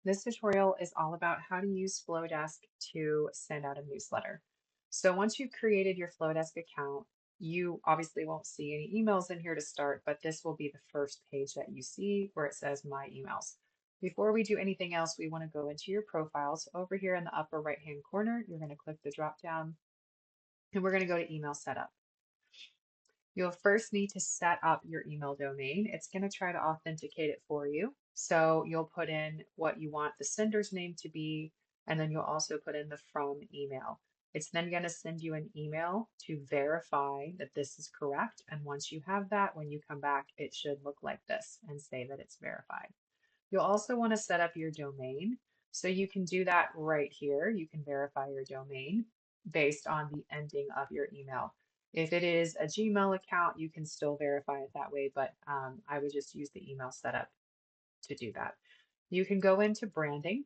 This tutorial is all about how to use FloDesk to send out a newsletter. So once you've created your FloDesk account, you obviously won't see any emails in here to start, but this will be the first page that you see where it says My Emails. Before we do anything else, we want to go into your profiles. Over here in the upper right-hand corner, you're going to click the drop down and we're going to go to Email Setup. You'll first need to set up your email domain. It's going to try to authenticate it for you. So you'll put in what you want the sender's name to be, and then you'll also put in the from email. It's then going to send you an email to verify that this is correct. And once you have that, when you come back, it should look like this and say that it's verified. You'll also want to set up your domain. So you can do that right here. You can verify your domain based on the ending of your email. If it is a Gmail account, you can still verify it that way, but I would just use the email setup to do that. You can go into branding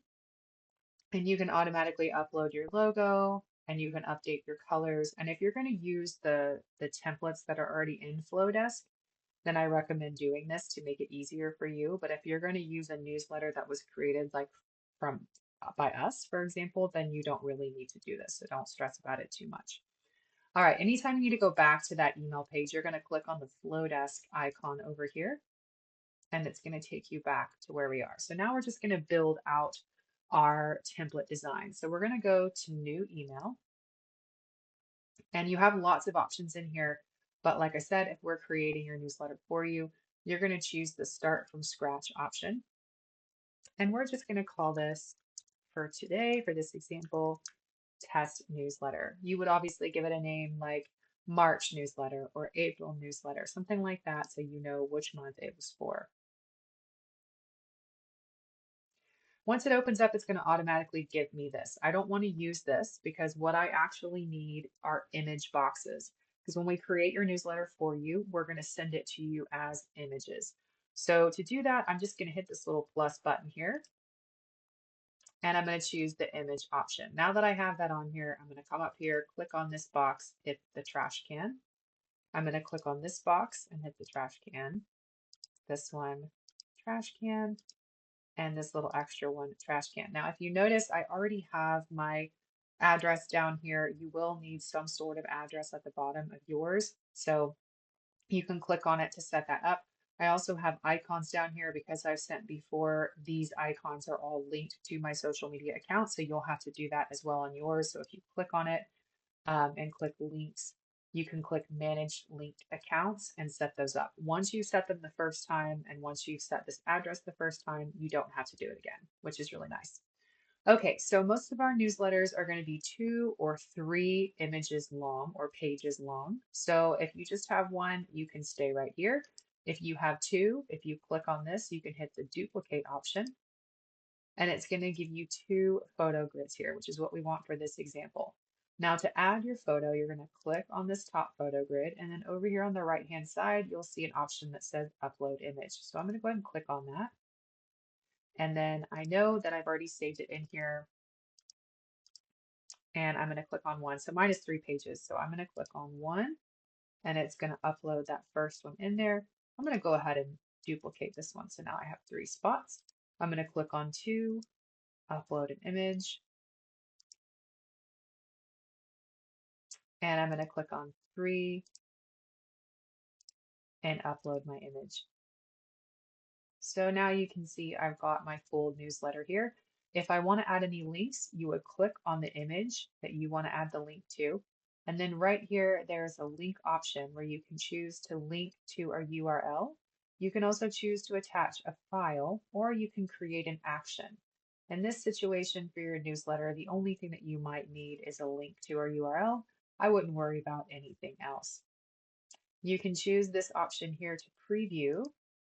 and you can automatically upload your logo and you can update your colors. And if you're going to use the templates that are already in FloDesk, then I recommend doing this to make it easier for you. But if you're going to use a newsletter that was created like from by us, for example, then you don't really need to do this. So don't stress about it too much. All right, anytime you need to go back to that email page, you're going to click on the FloDesk icon over here, and it's going to take you back to where we are. So now we're just going to build out our template design. So we're going to go to New Email, and you have lots of options in here. But like I said, if we're creating your newsletter for you, you're going to choose the Start from Scratch option. And we're just going to call this for today, for this example, Test Newsletter. You would obviously give it a name like March newsletter or April newsletter, something like that, so you know which month it was for. Once it opens up, it's going to automatically give me this. I don't want to use this because what I actually need are image boxes. Because when we create your newsletter for you, we're going to send it to you as images. So to do that, I'm just going to hit this little plus button here and I'm going to choose the image option. Now that I have that on here, I'm going to come up here, click on this box, hit the trash can. I'm going to click on this box and hit the trash can. This one, trash can, and this little extra one, trash can. Now, if you notice, I already have my address down here. You will need some sort of address at the bottom of yours. So you can click on it to set that up. I also have icons down here because I've sent before. These icons are all linked to my social media accounts, so you'll have to do that as well on yours. So if you click on it and click links, you can click manage linked accounts and set those up. Once you set them the first time and once you've set this address the first time, you don't have to do it again, which is really nice. Okay, so most of our newsletters are going to be 2 or 3 images long or pages long. So if you just have one, you can stay right here. If you have 2, if you click on this, you can hit the duplicate option and it's going to give you 2 photo grids here, which is what we want for this example. Now to add your photo, you're going to click on this top photo grid and then over here on the right hand side, you'll see an option that says upload image. So I'm going to go ahead and click on that. And then I know that I've already saved it in here and I'm going to click on one. So mine is 3 pages. So I'm going to click on one and it's going to upload that first one in there. I'm going to go ahead and duplicate this one. So now I have 3 spots. I'm going to click on 2, upload an image, and I'm going to click on 3 and upload my image. So now you can see I've got my full newsletter here. If I want to add any links, you would click on the image that you want to add the link to. And then right here, there's a link option where you can choose to link to a URL. You can also choose to attach a file, or you can create an action. In this situation for your newsletter, the only thing that you might need is a link to our URL. I wouldn't worry about anything else. You can choose this option here to preview,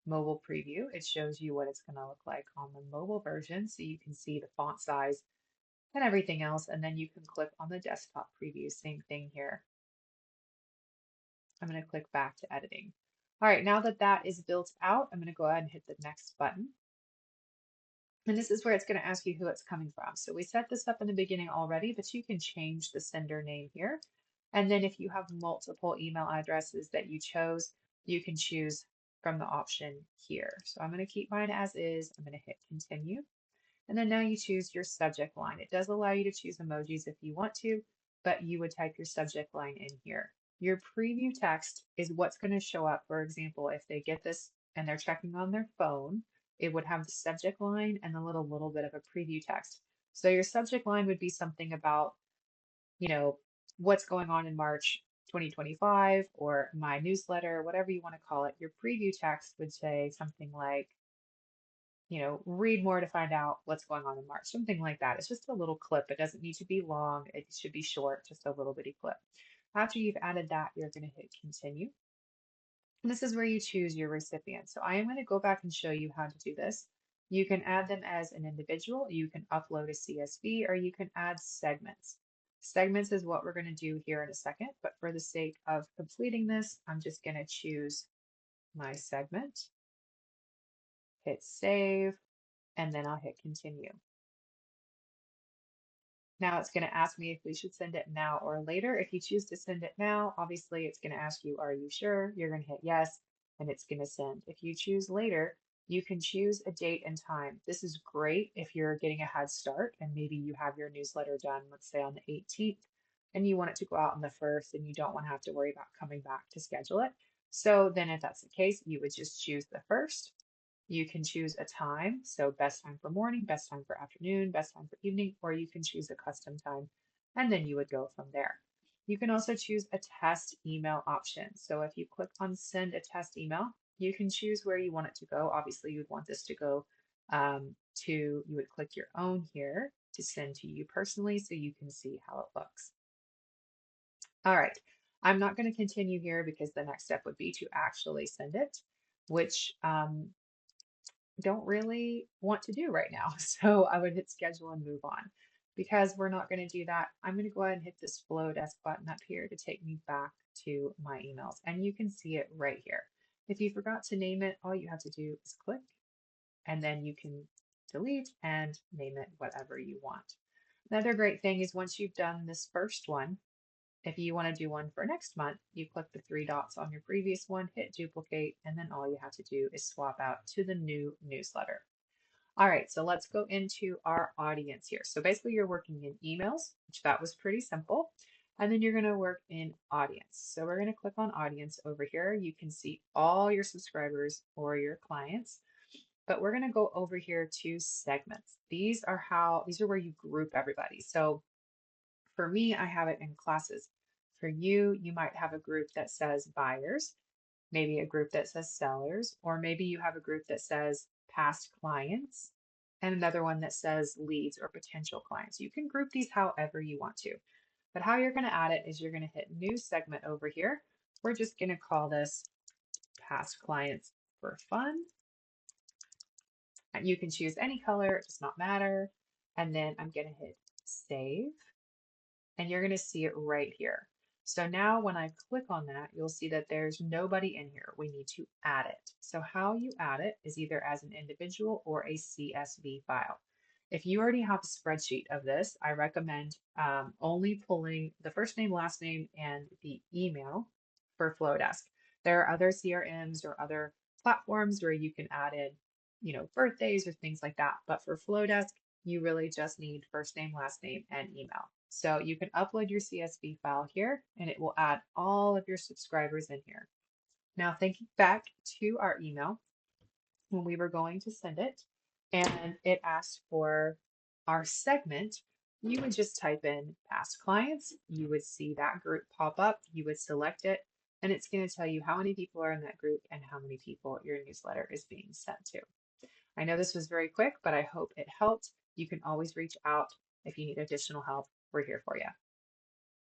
mobile preview. It shows you what it's going to look like on the mobile version, so you can see the font size and everything else. And then you can click on the desktop preview, same thing here. I'm going to click back to editing. All right, now that that is built out, I'm going to go ahead and hit the next button. And this is where it's going to ask you who it's coming from. So we set this up in the beginning already, but you can change the sender name here. And then if you have multiple email addresses that you chose, you can choose from the option here. So I'm going to keep mine as is. I'm going to hit continue. And then now you choose your subject line. It does allow you to choose emojis if you want to, but you would type your subject line in here. Your preview text is what's going to show up. For example, if they get this and they're checking on their phone, it would have the subject line and a little bit of a preview text. So your subject line would be something about, you know, what's going on in March 2025 or my newsletter, whatever you want to call it. Your preview text would say something like, read more to find out what's going on in March, something like that. It's just a little clip. It doesn't need to be long. It should be short, just a little bitty clip. After you've added that, you're going to hit continue. And this is where you choose your recipient. So I am going to go back and show you how to do this. You can add them as an individual, you can upload a CSV, or you can add segments. Segments is what we're going to do here in a second, but for the sake of completing this, I'm just going to choose my segment, hit save, and then I'll hit continue. Now it's going to ask me if we should send it now or later. If you choose to send it now, obviously it's going to ask you, are you sure? You're going to hit yes, and it's going to send. If you choose later, you can choose a date and time. This is great if you're getting a head start and maybe you have your newsletter done, let's say on the 18th, and you want it to go out on the 1st and you don't want to have to worry about coming back to schedule it. So then if that's the case, you would just choose the 1st. You can choose a time, so best time for morning, best time for afternoon, best time for evening, or you can choose a custom time, and then you would go from there. You can also choose a test email option. So if you click on send a test email, you can choose where you want it to go. Obviously, you'd want this to go you would click your own here to send to you personally so you can see how it looks. All right, I'm not going to continue here because the next step would be to actually send it, which don't really want to do right now. So I would hit schedule and move on. Because we're not going to do that, I'm going to go ahead and hit this FloDesk button up here to take me back to my emails. And you can see it right here. If you forgot to name it, all you have to do is click and then you can delete and name it whatever you want. Another great thing is once you've done this first one, if you want to do one for next month, you click the 3 dots on your previous one, hit duplicate, and then all you have to do is swap out to the new newsletter. All right, so let's go into our audience here. So basically you're working in emails, which that was pretty simple. And then you're going to work in audience. So we're going to click on audience over here. You can see all your subscribers or your clients, but we're going to go over here to segments. These are where you group everybody. So for me, I have it in classes. For you, you might have a group that says buyers, maybe a group that says sellers, or maybe you have a group that says past clients and another one that says leads or potential clients. You can group these however you want to, but how you're going to add it is you're going to hit new segment over here. We're just going to call this past clients for fun. And you can choose any color, it does not matter. And then I'm going to hit save. And you're going to see it right here. So now when I click on that, you'll see that there's nobody in here. We need to add it. So how you add it is either as an individual or a CSV file. If you already have a spreadsheet of this, I recommend only pulling the first name, last name, and the email for FloDesk. There are other CRMs or other platforms where you can add in, birthdays or things like that. But for FloDesk, you really just need first name, last name, and email. So you can upload your CSV file here and it will add all of your subscribers in here. Now thinking back to our email when we were going to send it and it asked for our segment, you would just type in past clients, you would see that group pop up, you would select it, and it's going to tell you how many people are in that group and how many people your newsletter is being sent to. I know this was very quick, but I hope it helped. You can always reach out if you need additional help. We're here for you.